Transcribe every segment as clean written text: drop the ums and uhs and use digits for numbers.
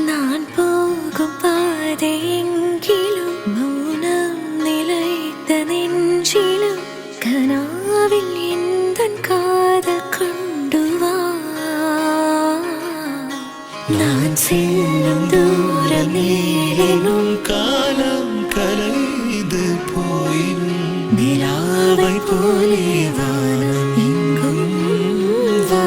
நான் போகும் பாதையெங்கிலும் மௌனம் நிலைத்த நெஞ்சிலும் கனாவில் எந்தன் காதல் கொண்டு வா. நான் செல்லும் தூரம் நீளினும் காலம் கலைந்து போயினும் நிலாவை போலே வானம் எங்கும் வா.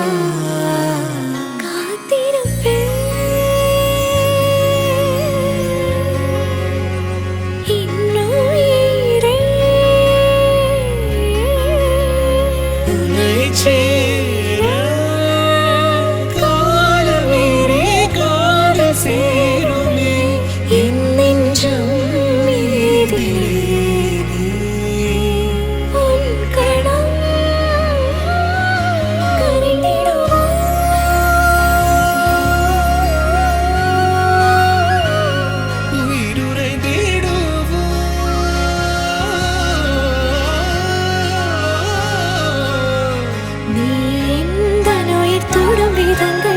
நீ எந்த நோய் தொடும் விதங்கள்